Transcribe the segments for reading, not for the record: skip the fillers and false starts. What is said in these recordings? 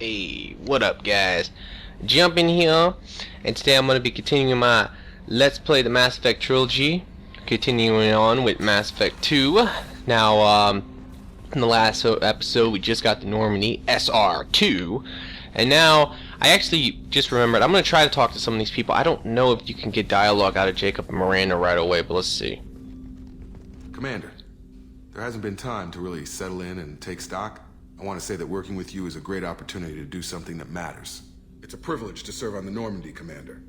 Hey, what up guys? Jump in here, and today I'm going to be continuing my Let's Play the Mass Effect Trilogy, continuing on with Mass Effect 2. Now, in the last episode we just got the Normandy SR2, and now I actually just remembered I'm going to try to talk to some of these people. I don't know if you can get dialogue out of Jacob and Miranda right away, but let's see. Commander, there hasn't been time to really settle in and take stock. I want to say that working with you is a great opportunity to do something that matters. It's a privilege to serve on the Normandy, Commander.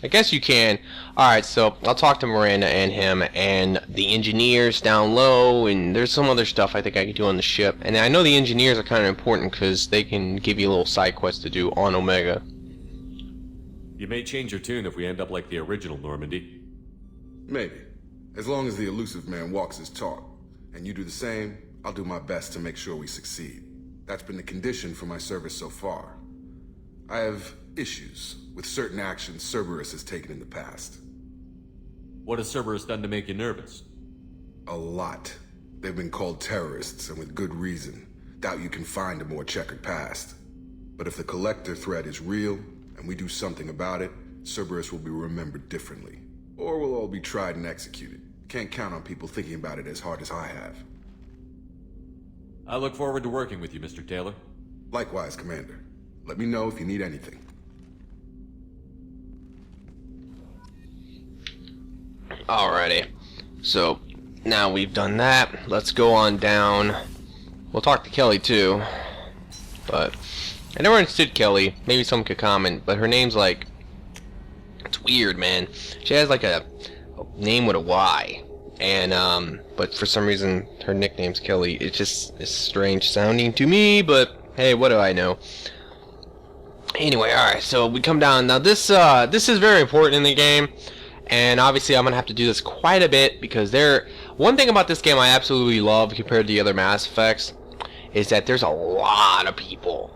I guess you can. Alright, so I'll talk to Miranda and him and the engineers down low, and there's some other stuff I think I could do on the ship. And I know the engineers are kind of important because they can give you a little side quest to do on Omega. You may change your tune if we end up like the original Normandy. Maybe. As long as the elusive man walks his talk, and you do the same, I'll do my best to make sure we succeed. That's been the condition for my service so far. I have issues with certain actions Cerberus has taken in the past. What has Cerberus done to make you nervous? A lot. They've been called terrorists, and with good reason. Doubt you can find a more checkered past. But if the Collector threat is real, and we do something about it, Cerberus will be remembered differently. Or we'll all be tried and executed. Can't count on people thinking about it as hard as I have. I look forward to working with you, Mr. Taylor. Likewise, Commander. Let me know if you need anything. Alrighty. So, now we've done that. Let's go on down. We'll talk to Kelly too. But, I never understood Kelly. Maybe someone could comment, but her name's like... It's weird, man. She has like a name with a Y. And, but for some reason, her nickname's Kelly. It's strange sounding to me, but hey, what do I know? Anyway, alright, so we come down. Now this is very important in the game, and obviously I'm gonna have to do this quite a bit, because one thing about this game I absolutely love compared to the other Mass Effects is that there's a lot of people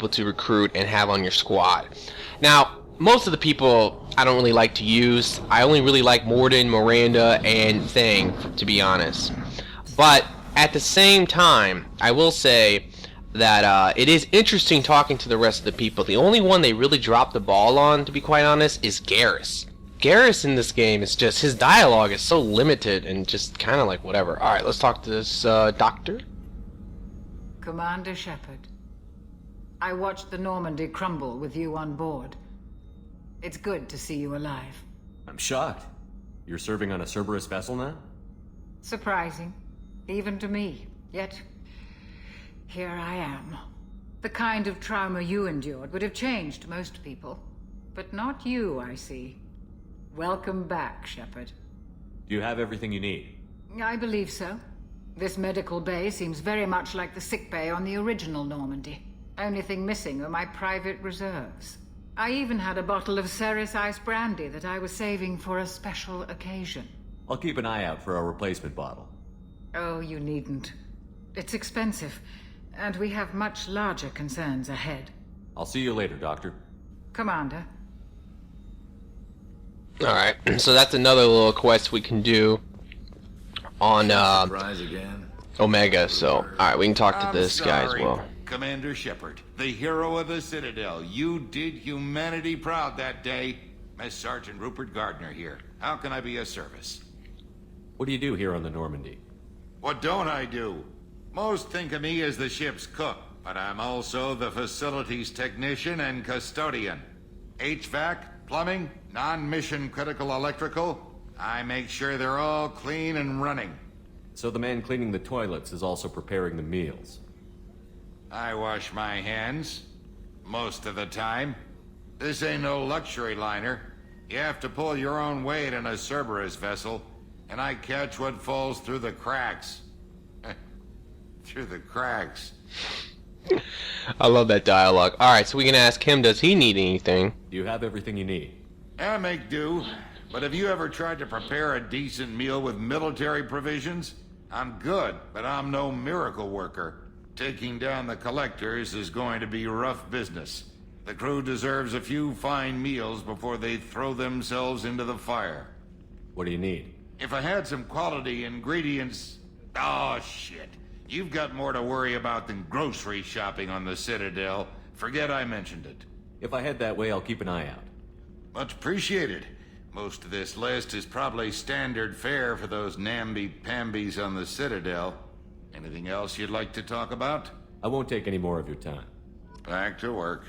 to recruit and have on your squad. Now, most of the people I don't really like to use. I only really like Morden, Miranda, and Thing, to be honest. But at the same time, I will say that it is interesting talking to the rest of the people. The only one they really dropped the ball on, to be quite honest, is Garrus. Garrus in this game is just, his dialogue is so limited and just kind of like whatever. Alright, let's talk to this doctor. Commander Shepard, I watched the Normandy crumble with you on board. It's good to see you alive. I'm shocked. You're serving on a Cerberus vessel now? Surprising, even to me. Yet, here I am. The kind of trauma you endured would have changed most people. But not you, I see. Welcome back, Shepard. Do you have everything you need? I believe so. This medical bay seems very much like the sick bay on the original Normandy. Only thing missing are my private reserves. I even had a bottle of Ceres Ice Brandy that I was saving for a special occasion. I'll keep an eye out for a replacement bottle. Oh, you needn't. It's expensive, and we have much larger concerns ahead. I'll see you later, Doctor. Commander. Alright, so that's another little quest we can do on Surprise again. Omega, so alright, we can talk to this guy as well. Commander Shepard, the hero of the Citadel. You did humanity proud that day. Mess Sergeant Rupert Gardner here. How can I be of service? What do you do here on the Normandy? What don't I do? Most think of me as the ship's cook, but I'm also the facilities technician and custodian. HVAC, plumbing, non-mission critical electrical. I make sure they're all clean and running. So the man cleaning the toilets is also preparing the meals. I wash my hands. Most of the time. This ain't no luxury liner. You have to pull your own weight in a Cerberus vessel, and I catch what falls through the cracks. Through the cracks. I love that dialogue. Alright, so we can ask him, does he need anything? Do you have everything you need? I make do. But have you ever tried to prepare a decent meal with military provisions? I'm good, but I'm no miracle worker. Taking down the Collectors is going to be rough business. The crew deserves a few fine meals before they throw themselves into the fire. What do you need? If I had some quality ingredients... Oh, shit. You've got more to worry about than grocery shopping on the Citadel. Forget I mentioned it. If I head that way, I'll keep an eye out. Much appreciated. Most of this list is probably standard fare for those namby-pambies on the Citadel. Anything else you'd like to talk about? I won't take any more of your time. Back to work.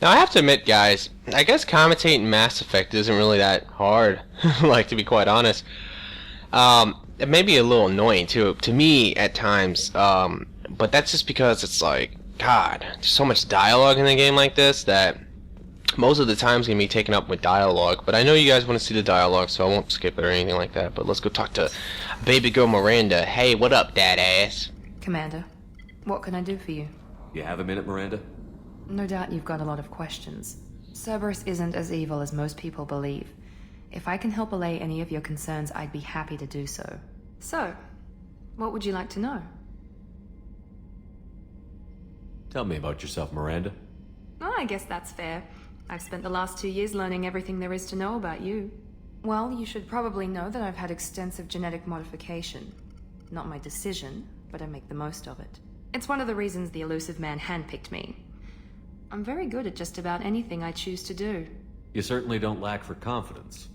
Now I have to admit, guys, I guess commentating Mass Effect isn't really that hard, like, to be quite honest. It may be a little annoying too, to me at times, but that's just because it's like, God, there's so much dialogue in a game like this that most of the time is going to be taken up with dialogue. But I know you guys want to see the dialogue, so I won't skip it or anything like that. But let's go talk to baby girl Miranda. Hey, what up, dad ass? Commander, what can I do for you? You have a minute, Miranda? No doubt you've got a lot of questions. Cerberus isn't as evil as most people believe. If I can help allay any of your concerns, I'd be happy to do so. So, what would you like to know? Tell me about yourself, Miranda. Oh, I guess that's fair. I've spent the last 2 years learning everything there is to know about you. Well, you should probably know that I've had extensive genetic modification. Not my decision, but I make the most of it. It's one of the reasons the elusive man handpicked me. I'm very good at just about anything I choose to do. You certainly don't lack for confidence.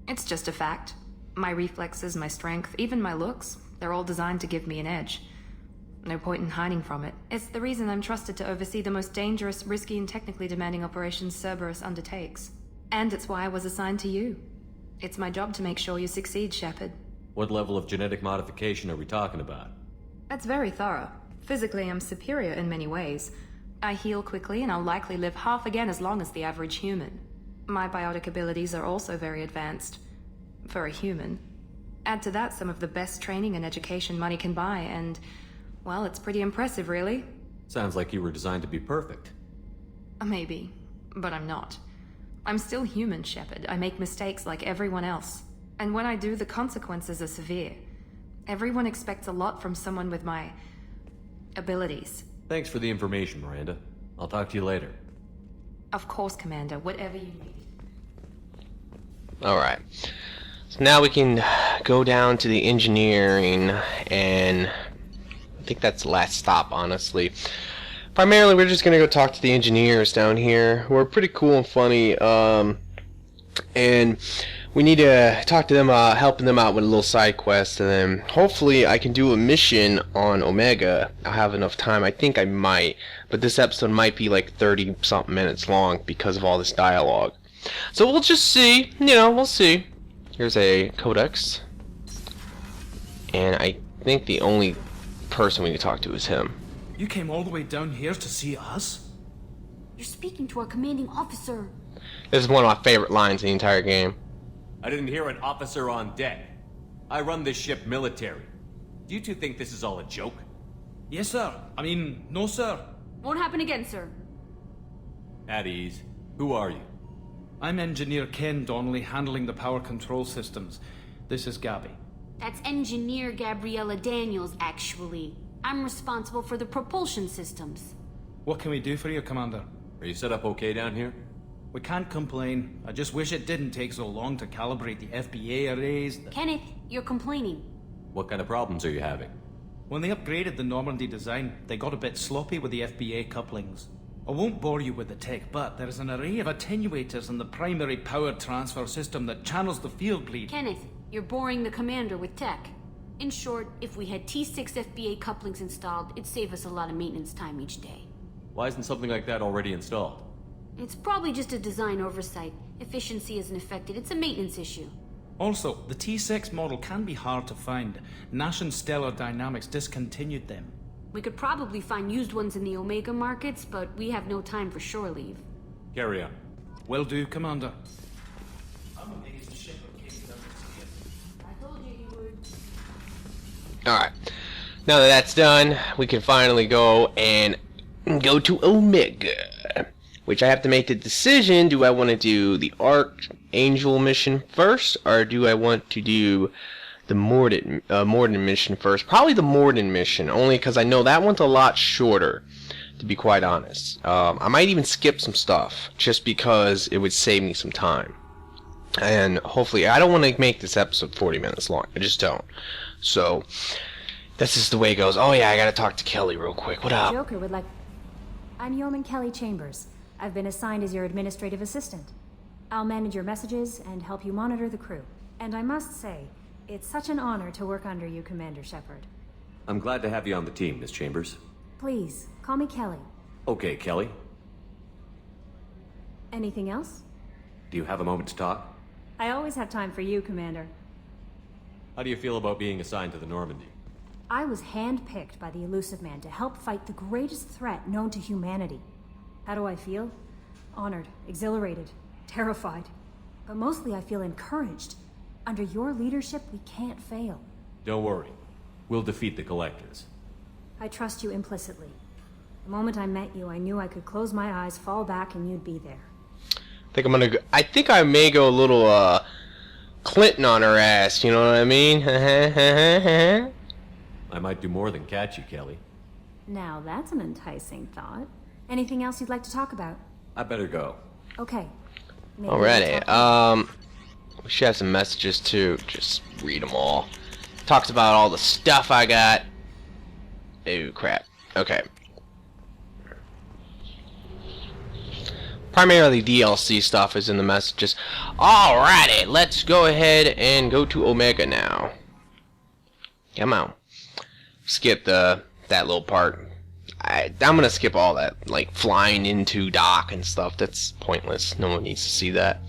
It's just a fact. My reflexes, my strength, even my looks, they're all designed to give me an edge. No point in hiding from it. It's the reason I'm trusted to oversee the most dangerous, risky, and technically demanding operations Cerberus undertakes. And it's why I was assigned to you. It's my job to make sure you succeed, Shepard. What level of genetic modification are we talking about? That's very thorough. Physically, I'm superior in many ways. I heal quickly, and I'll likely live half again as long as the average human. My biotic abilities are also very advanced. For a human. Add to that some of the best training and education money can buy, and... well, it's pretty impressive, really. Sounds like you were designed to be perfect. Maybe, but I'm not. I'm still human, Shepard. I make mistakes like everyone else. And when I do, the consequences are severe. Everyone expects a lot from someone with my... abilities. Thanks for the information, Miranda. I'll talk to you later. Of course, Commander. Whatever you need. Alright. So now we can go down to the engineering, and I think that's the last stop, honestly. Primarily, we're just going to go talk to the engineers down here, who are pretty cool and funny, and we need to talk to them, helping them out with a little side quest, and then hopefully I can do a mission on Omega. I'll have enough time. I think I might, but this episode might be like 30-something minutes long because of all this dialogue. So we'll just see, we'll see. Here's a Codex, and I think the only person we can talk to is him. You came all the way down here to see us? You're speaking to our commanding officer. This is one of my favorite lines in the entire game. I didn't hear an officer on deck. I run this ship military. Do you two think this is all a joke? Yes, sir. No, sir. Won't happen again, sir. At ease. Who are you? I'm Engineer Ken Donnelly, handling the power control systems. This is Gabby. That's Engineer Gabriella Daniels, actually. I'm responsible for the propulsion systems. What can we do for you, Commander? Are you set up okay down here? We can't complain. I just wish it didn't take so long to calibrate the FBA arrays. Kenneth, you're complaining. What kind of problems are you having? When they upgraded the Normandy design, they got a bit sloppy with the FBA couplings. I won't bore you with the tech, but there is an array of attenuators in the primary power transfer system that channels the field bleed. Kenneth, you're boring the commander with tech. In short, if we had T6 FBA couplings installed, it'd save us a lot of maintenance time each day. Why isn't something like that already installed? It's probably just a design oversight. Efficiency isn't affected. It's a maintenance issue. Also, the T6 model can be hard to find. Nash and Stellar Dynamics discontinued them. We could probably find used ones in the Omega markets, but we have no time for shore leave. Carry on. Will do, Commander. I told you he would. Alright. Now that that's done, we can finally go to Omega. Which I have to make the decision, do I want to do the Archangel mission first, or do I want to do the Morden mission first? Probably the Morden mission, only because I know that one's a lot shorter, to be quite honest. I might even skip some stuff, just because it would save me some time. And hopefully, I don't want to make this episode 40 minutes long, I just don't. So, this is the way it goes. Oh yeah, I gotta talk to Kelly real quick. What up? Joker would like... I'm Yeoman Kelly Chambers. I've been assigned as your administrative assistant. I'll manage your messages and help you monitor the crew. And I must say, it's such an honor to work under you, Commander Shepard. I'm glad to have you on the team, Miss Chambers. Please, call me Kelly. Okay, Kelly. Anything else? Do you have a moment to talk? I always have time for you, Commander. How do you feel about being assigned to the Normandy? I was handpicked by the Elusive Man to help fight the greatest threat known to humanity. How do I feel? Honored, exhilarated, terrified. But mostly I feel encouraged. Under your leadership, we can't fail. Don't worry. We'll defeat the Collectors. I trust you implicitly. The moment I met you, I knew I could close my eyes, fall back, and you'd be there. I think I may go a little, Clinton on her ass, you know what I mean? I might do more than catch you, Kelly. Now that's an enticing thought. Anything else you'd like to talk about? I better go. Okay. Maybe we'll Alrighty, talk- we should have some messages too. Just read them all. Talks about all the stuff I got. Oh crap. Okay. Primarily DLC stuff is in the messages. Alrighty, let's go ahead and go to Omega now. Come on. Skip that little part. I'm gonna skip all that, like flying into dock and stuff. That's pointless. No one needs to see that.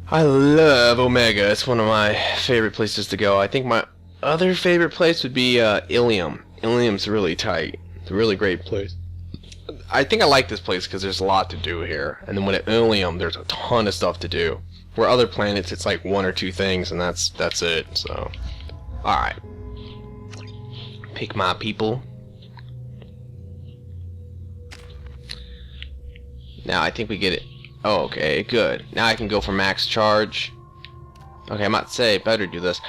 I love Omega. It's one of my favorite places to go. I think my other favorite place would be Ilium. Ilium's really tight. It's a really great place. I think I like this place because there's a lot to do here. And then when at Ilium, there's a ton of stuff to do. Where other planets, it's like one or two things, and that's it. So, all right. Pick my people. Now I think we get it. Oh, okay, good. Now I can go for max charge. Okay, I might say better do this.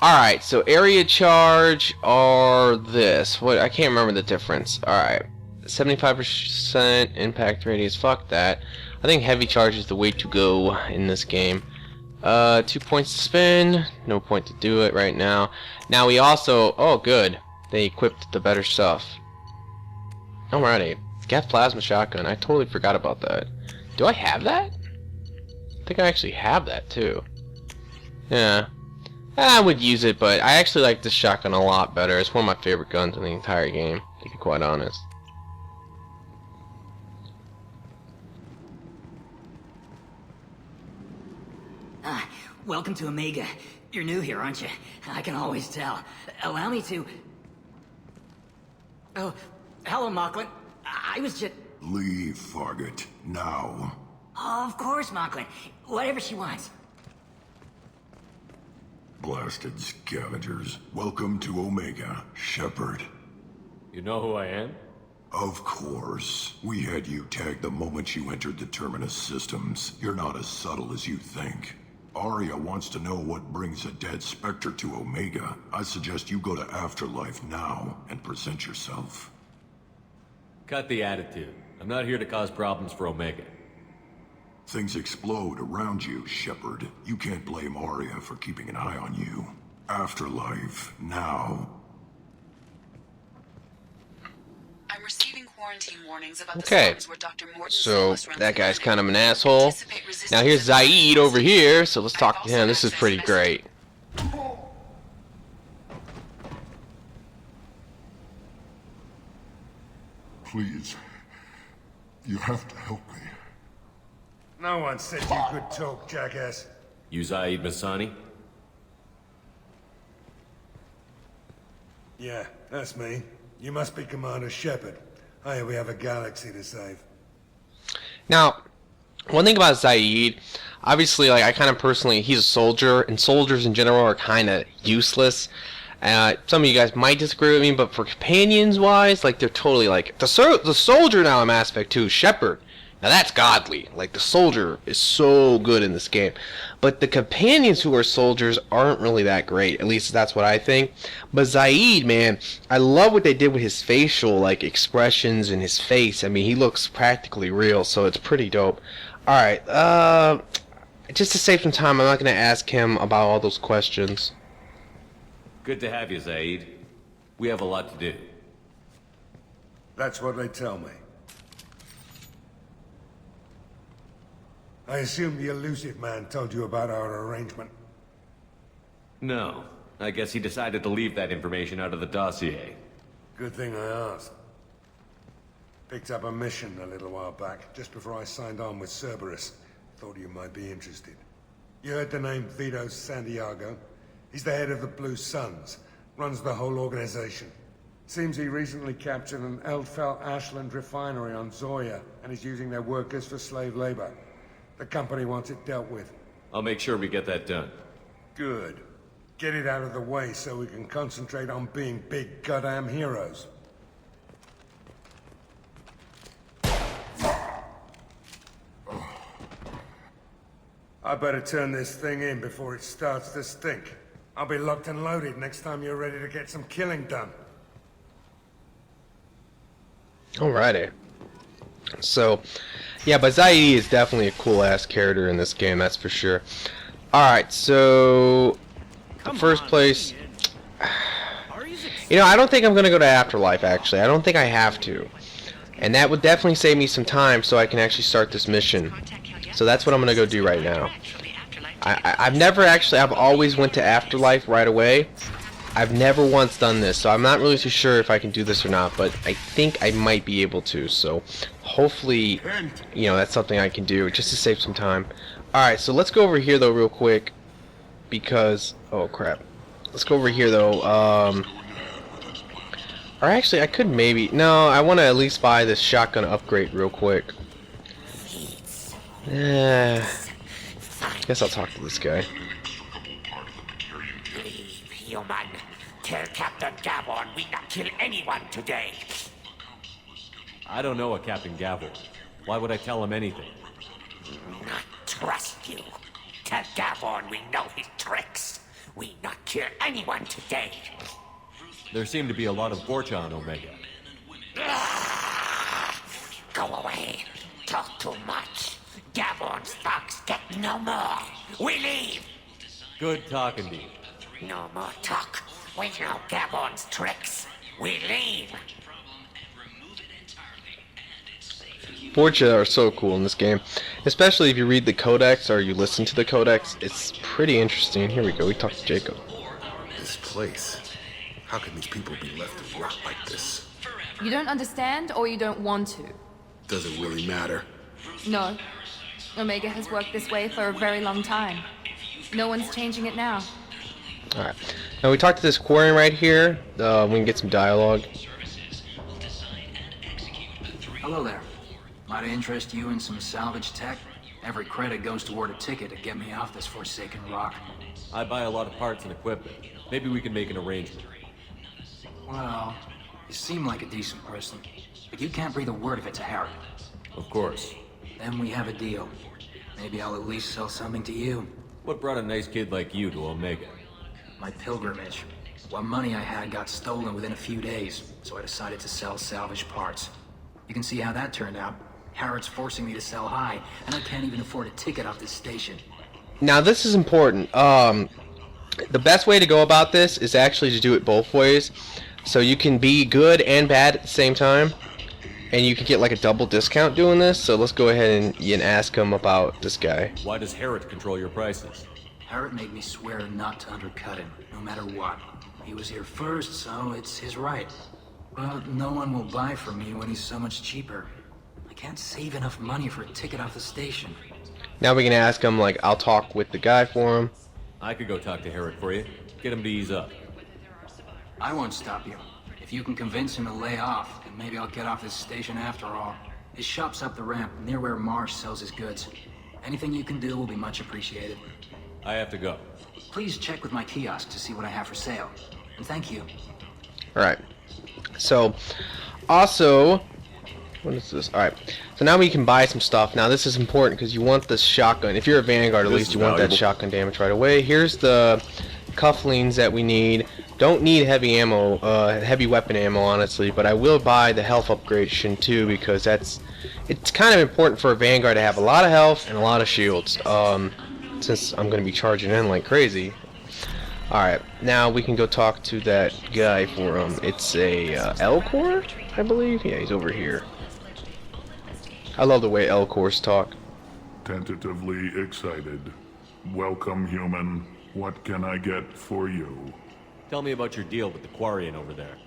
Alright, so area charge or this. What, I can't remember the difference. Alright. 75% impact radius. Fuck that. I think heavy charge is the way to go in this game. 2 points to spin. No point to do it right now. Now we also... Oh, good. They equipped the better stuff. Alrighty. Gas plasma shotgun. I totally forgot about that. Do I have that? I think I actually have that too. Yeah. I would use it, but I actually like this shotgun a lot better. It's one of my favorite guns in the entire game, to be quite honest. Welcome to Omega. You're new here, aren't you? I can always tell. Allow me to... Oh, hello, Mocklin. I was just... Leave, Fargate. Now. Oh, of course, Mocklin. Whatever she wants. Blasted scavengers. Welcome to Omega, Shepard. You know who I am? Of course. We had you tagged the moment you entered the Terminus systems. You're not as subtle as you think. Arya wants to know what brings a dead Spectre to Omega. I suggest you go to Afterlife now and present yourself. Cut the attitude. I'm not here to cause problems for Omega. Things explode around you, Shepard. You can't blame Arya for keeping an eye on you. Afterlife, now. I'm receiving quarantine warnings about the Okay, slums where Dr. Morton so Solus runs that the guy's clinic. kind of an asshole. Now here's Zaid over here, so let's talk to him. This is pretty great. Please. You have to help me. No one said you could talk, jackass. You Zaid Masani? Yeah, that's me. You must be Commander Shepard. Hey, we have a galaxy to save. Now, one thing about Zaid, obviously, like, I kind of personally, he's a soldier, and soldiers in general are kind of useless. Some of you guys might disagree with me, but for companions-wise, like, they're totally, like, the soldier now I'm aspect to, Shepard. Now that's godly. Like, the soldier is so good in this game. But the companions who are soldiers aren't really that great. At least that's what I think. But Zaid, man, I love what they did with his facial, like, expressions in his face. I mean, he looks practically real, so it's pretty dope. Alright, just to save some time, I'm not going to ask him about all those questions. Good to have you, Zaid. We have a lot to do. That's what they tell me. I assume the elusive man told you about our arrangement. No. I guess he decided to leave that information out of the dossier. Good thing I asked. Picked up a mission a little while back, just before I signed on with Cerberus. Thought you might be interested. You heard the name Vito Santiago? He's the head of the Blue Suns, runs the whole organization. Seems he recently captured an Eldfell Ashland refinery on Zoya, and is using their workers for slave labor. The company wants it dealt with. I'll make sure we get that done. Good. Get it out of the way so we can concentrate on being big goddamn heroes. I better turn this thing in before it starts to stink. I'll be locked and loaded next time you're ready to get some killing done. Alrighty. So, yeah, but Zaidi is definitely a cool-ass character in this game, that's for sure. Alright, so... the first place... You know, I don't think I'm going to go to Afterlife, actually. I don't think I have to. And that would definitely save me some time so I can actually start this mission. So that's what I'm going to go do right now. I've never actually... I've always went to Afterlife right away. I've never once done this, so I'm not really too sure if I can do this or not, but I think I might be able to, so hopefully, you know, that's something I can do, just to save some time. Alright, so let's go over here, though, real quick, because... oh, crap. Let's go over here, though, or actually, I could maybe... no, I want to at least buy this shotgun upgrade real quick. I guess I'll talk to this guy. Human, tell Captain Gavin we not kill anyone today. I don't know a Captain Gavin. Why would I tell him anything? Not trust you. Tell Gavin we know his tricks. We not kill anyone today. There seem to be a lot of Borcha on Omega. Go away. Talk too much. Gavin's thugs get no more. We leave. Good talking to you. No more talk. We know Gavin's tricks. We leave. Borgia are so cool in this game, especially if you read the Codex or you listen to the Codex. It's pretty interesting. Here we go. We talked to Jacob. This place. How can these people be left to rot like this? You don't understand, or you don't want to? Does it really matter? No. Omega has worked this way for a very long time. No one's changing it now. Alright. Now we talked to this Quarry right here. We can get some dialogue. Hello there. Might I interest you in some salvage tech? Every credit goes toward a ticket to get me off this forsaken rock. I buy a lot of parts and equipment. Maybe we can make an arrangement. Well, you seem like a decent person, but you can't breathe a word of it to Harry. Of course. Then we have a deal. Maybe I'll at least sell something to you. What brought a nice kid like you to Omega? My pilgrimage. What money I had got stolen within a few days, so I decided to sell salvage parts. You can see how that turned out. Harrod's forcing me to sell high, and I can't even afford a ticket off this station. Now this is important. The best way to go about this is actually to do it both ways. So you can be good and bad at the same time. And you can get like a double discount doing this. So let's go ahead and ask him about this guy. Why does Harrod control your prices? Harrod made me swear not to undercut him, no matter what. He was here first, so it's his right. But no one will buy from me when he's so much cheaper. I can't save enough money for a ticket off the station. Now we can ask him, like, I'll talk with the guy for him. I could go talk to Harrod for you. Get him to ease up. I won't stop you. If you can convince him to lay off, then maybe I'll get off this station after all. His shop's up the ramp, near where Marsh sells his goods. Anything you can do will be much appreciated. I have to go. Please check with my kiosk to see what I have for sale. And thank you. Alright. So, also... what is this? Alright. So now we can buy some stuff. Now this is important because you want this shotgun. If you're a Vanguard, at least you want that shotgun damage right away. Here's the cufflinks that we need. Don't need heavy ammo, heavy weapon ammo, honestly, but I will buy the health upgradation too because it's kind of important for a Vanguard to have a lot of health and a lot of shields. Since I'm going to be charging in like crazy. Alright, now we can go talk to that guy for him. It's a L-Core, I believe? Yeah, he's over here. I love the way L-Cores talk. Tentatively excited. Welcome, human. What can I get for you? Tell me about your deal with the Quarry over there.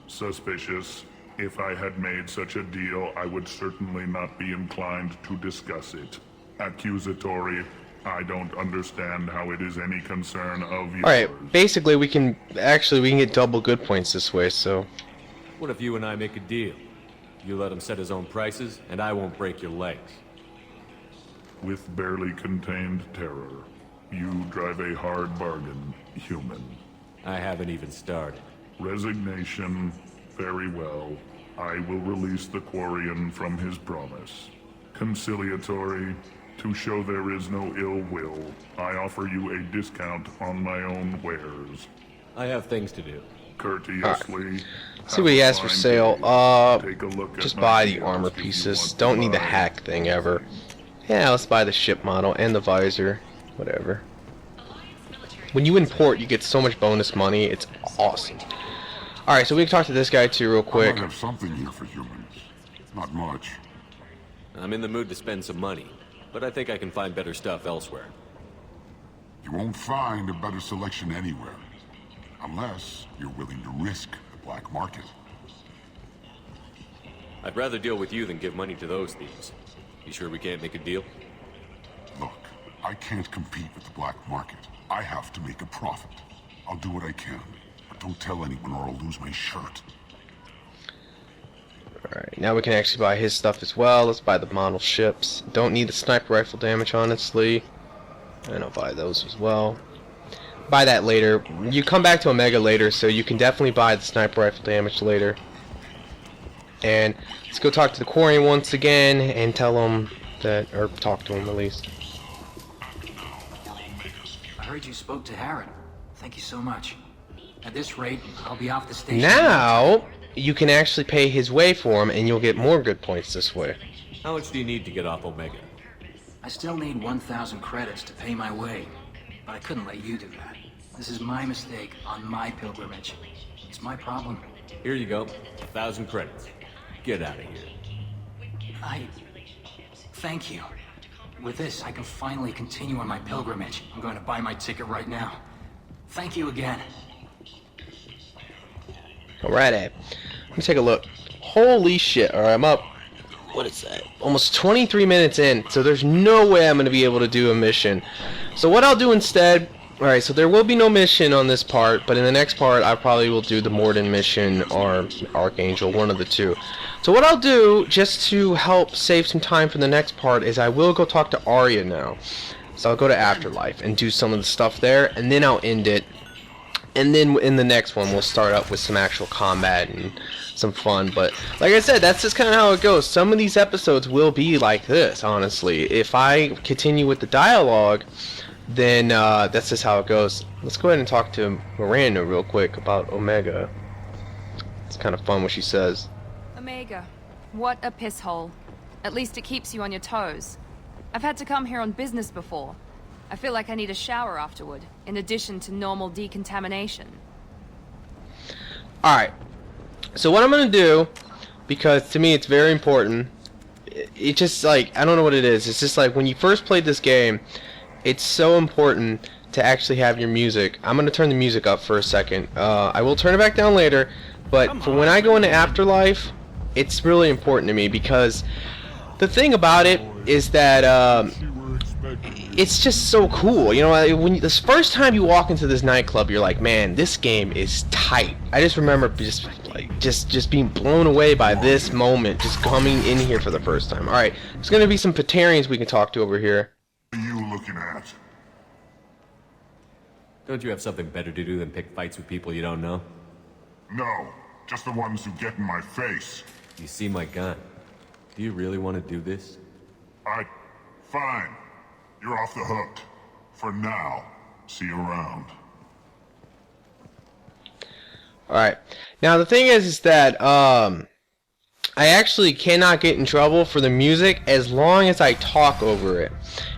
Suspicious. If I had made such a deal, I would certainly not be inclined to discuss it. Accusatory. I don't understand how it is any concern of yours. Alright, basically we can get double good points this way, so... What if you and I make a deal? You let him set his own prices, and I won't break your legs. With barely contained terror, you drive a hard bargain, human. I haven't even started. Resignation. Very well. I will release the Quarian from his promise. Conciliatory. To show there is no ill will, I offer you a discount on my own wares. I have things to do. Courteously. See what he has for sale. Just buy the armor pieces. Don't need the hack thing ever. Yeah, let's buy the ship model and the visor. Whatever. When you import, you get so much bonus money. It's awesome. Alright, so we can talk to this guy too real quick. I have something here for humans. Not much. I'm in the mood to spend some money, but I think I can find better stuff elsewhere. You won't find a better selection anywhere. Unless you're willing to risk the black market. I'd rather deal with you than give money to those thieves. You sure we can't make a deal? Look, I can't compete with the black market. I have to make a profit. I'll do what I can, but don't tell anyone or I'll lose my shirt. Alright, now we can actually buy his stuff as well. Let's buy the model ships. Don't need the sniper rifle damage, honestly. And I'll buy those as well. Buy that later. You come back to Omega later, so you can definitely buy the sniper rifle damage later. And let's go talk to the Quarry once again and tell him that, or talk to him at least. I heard you spoke to Harren. Thank you so much. At this rate, I'll be off the station. Now you can actually pay his way for him, and you'll get more good points this way. How much do you need to get off Omega? I still need 1,000 credits to pay my way, but I couldn't let you do that. This is my mistake on my pilgrimage. It's my problem. Here you go. 1,000 credits. Get out of here. Thank you. With this, I can finally continue on my pilgrimage. I'm going to buy my ticket right now. Thank you again. Alrighty. Let me take a look. Holy shit. Alright, I'm up. What is that? Almost 23 minutes in, so there's no way I'm going to be able to do a mission. So what I'll do instead... Alright, so there will be no mission on this part, but in the next part I probably will do the Morden mission or Archangel, one of the two. So what I'll do, just to help save some time for the next part, is I will go talk to Arya now. So I'll go to Afterlife and do some of the stuff there, and then I'll end it. And then in the next one we'll start up with some actual combat and some fun. But like I said, that's just kind of how it goes. Some of these episodes will be like this, honestly. If I continue with the dialogue, then that's just how it goes. Let's go ahead and talk to Miranda real quick about Omega. It's kind of fun what she says. Omega, what a piss hole. At least it keeps you on your toes. I've had to come here on business before. I feel like I need a shower afterward, in addition to normal decontamination. Alright, so what I'm going to do, because to me it's very important, it just like, I don't know what it is, it's just like when you first played this game, it's so important to actually have your music. I'm going to turn the music up for a second. I will turn it back down later, but for when I go into Afterlife, it's really important to me because the thing about it is that it's just so cool. You know, when this first time you walk into this nightclub, you're like, man, this game is tight. I just remember just being blown away by this moment, just coming in here for the first time. All right, there's going to be some Patarians we can talk to over here. What are you looking at? Don't you have something better to do than pick fights with people you don't know? No, just the ones who get in my face. You see my gun. Do you really want to do this? Fine. You're off the hook. For now. See you around. Alright. Now the thing is that I actually cannot get in trouble for the music as long as I talk over it.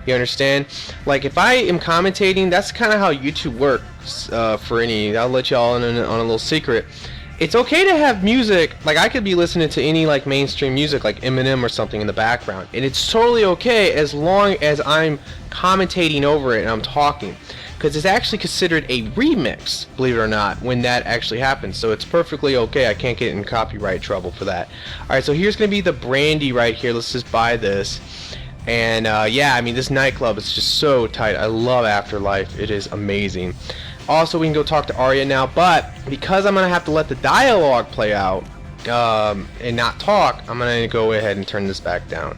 You understand? Like, if I am commentating, that's kind of how YouTube works. I'll let y'all in on a little secret. It's okay to have music. Like, I could be listening to any like mainstream music, like Eminem or something in the background, and it's totally okay as long as I'm commentating over it and I'm talking. Because it's actually considered a remix, believe it or not, when that actually happens. So it's perfectly okay. I can't get in copyright trouble for that. Alright, so here's going to be the brandy right here. Let's just buy this. And yeah, I mean, this nightclub is just so tight. I love Afterlife. It is amazing. Also, we can go talk to Arya now. But because I'm going to have to let the dialogue play out and not talk, I'm going to go ahead and turn this back down.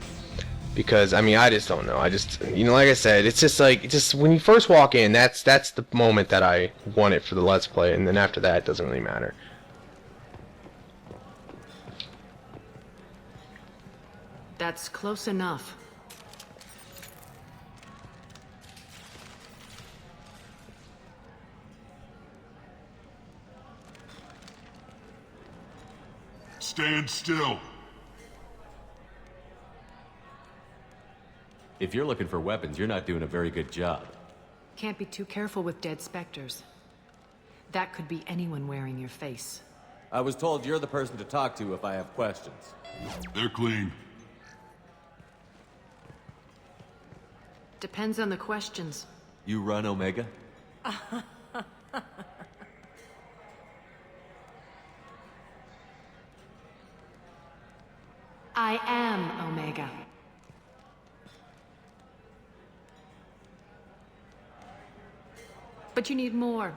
Because, I mean, I just don't know. I just, you know, like I said, it's just like, when you first walk in, that's the moment that I want it for the Let's Play, and then after that, it doesn't really matter. That's close enough. Stand still. If you're looking for weapons, you're not doing a very good job. Can't be too careful with dead specters. That could be anyone wearing your face. I was told you're the person to talk to if I have questions. They're clean. Depends on the questions. You run Omega? I am Omega. But you need more.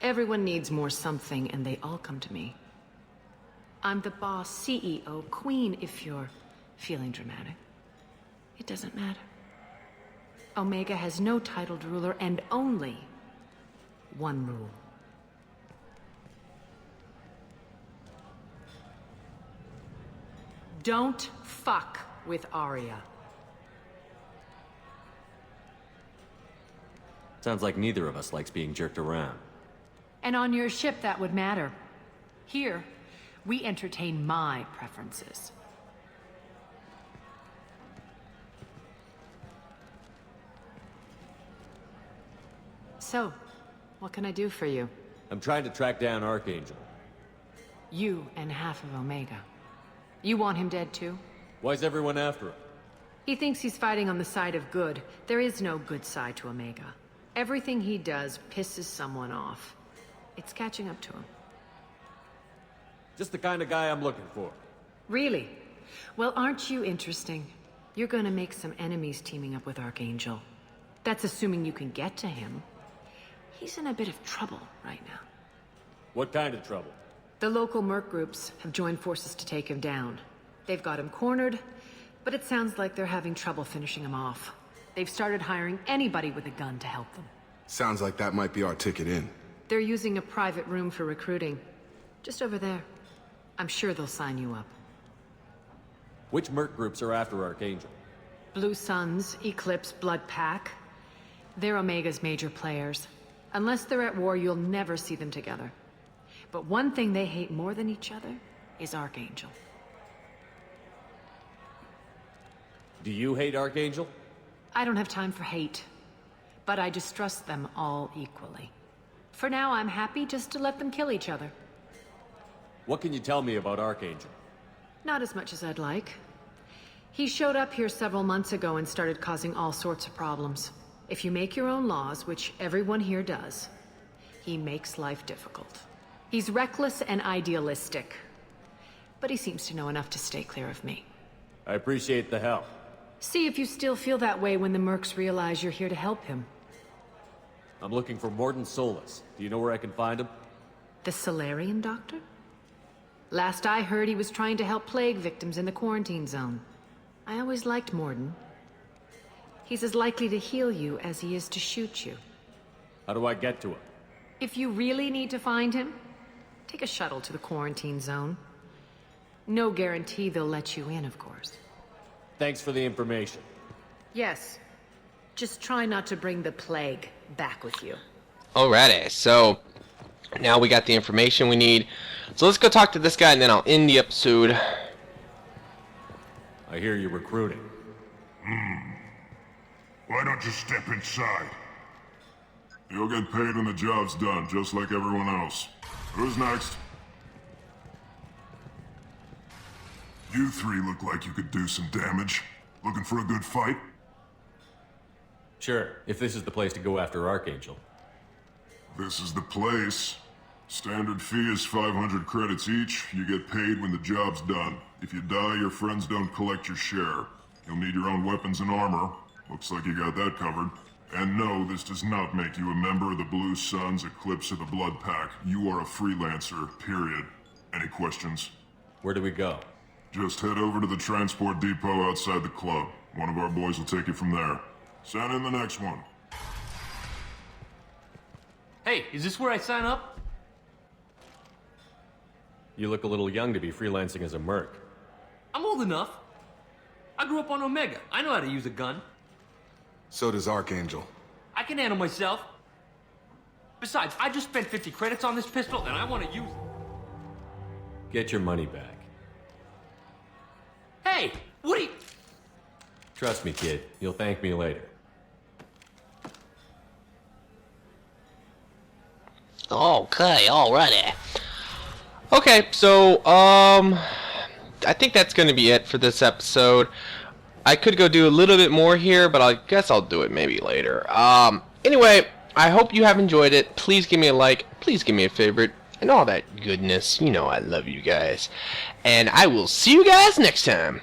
Everyone needs more something, and they all come to me. I'm the boss, CEO, queen, if you're feeling dramatic. It doesn't matter. Omega has no titled ruler and only one rule. Don't fuck with Arya. Sounds like neither of us likes being jerked around. And on your ship, that would matter. Here, we entertain my preferences. So, what can I do for you? I'm trying to track down Archangel. You and half of Omega. You want him dead too? Why's everyone after him? He thinks he's fighting on the side of good. There is no good side to Omega. Everything he does pisses someone off. It's catching up to him. Just the kind of guy I'm looking for. Really? Well, aren't you interesting? You're gonna make some enemies teaming up with Archangel. That's assuming you can get to him. He's in a bit of trouble right now. What kind of trouble? The local merc groups have joined forces to take him down. They've got him cornered, but it sounds like they're having trouble finishing him off. They've started hiring anybody with a gun to help them. Sounds like that might be our ticket in. They're using a private room for recruiting. Just over there. I'm sure they'll sign you up. Which merc groups are after Archangel? Blue Suns, Eclipse, Blood Pack. They're Omega's major players. Unless they're at war, you'll never see them together. But one thing they hate more than each other is Archangel. Do you hate Archangel? I don't have time for hate. But I distrust them all equally. For now, I'm happy just to let them kill each other. What can you tell me about Archangel? Not as much as I'd like. He showed up here several months ago and started causing all sorts of problems. If you make your own laws, which everyone here does, he makes life difficult. He's reckless and idealistic. But he seems to know enough to stay clear of me. I appreciate the help. See if you still feel that way when the mercs realize you're here to help him. I'm looking for Mordin Solus. Do you know where I can find him? The Solarian doctor? Last I heard, he was trying to help plague victims in the quarantine zone. I always liked Mordin. He's as likely to heal you as he is to shoot you. How do I get to him? If you really need to find him, take a shuttle to the quarantine zone. No guarantee they'll let you in, of course. Thanks for the information. Yes. Just try not to bring the plague back with you. Alrighty, so now we got the information we need. So let's go talk to this guy and then I'll end the episode. I hear you're recruiting. Why don't you step inside? You'll get paid when the job's done, just like everyone else. Who's next? You three look like you could do some damage. Looking for a good fight? Sure, if this is the place to go after Archangel. This is the place. Standard fee is 500 credits each. You get paid when the job's done. If you die, your friends don't collect your share. You'll need your own weapons and armor. Looks like you got that covered. And no, this does not make you a member of the Blue Suns, Eclipse, or the Blood Pack. You are a freelancer, period. Any questions? Where do we go? Just head over to the transport depot outside the club. One of our boys will take you from there. Send in the next one. Hey, is this where I sign up? You look a little young to be freelancing as a merc. I'm old enough. I grew up on Omega. I know how to use a gun. So does Archangel. I can handle myself. Besides, I just spent 50 credits on this pistol, and I want to use it. Get your money back. Hey, what are you... Trust me, kid. You'll thank me later. Okay, alrighty. Okay, so, I think that's gonna be it for this episode. I could go do a little bit more here, but I guess I'll do it maybe later. Anyway, I hope you have enjoyed it. Please give me a like, please give me a favorite, and all that goodness. You know I love you guys. And I will see you guys next time.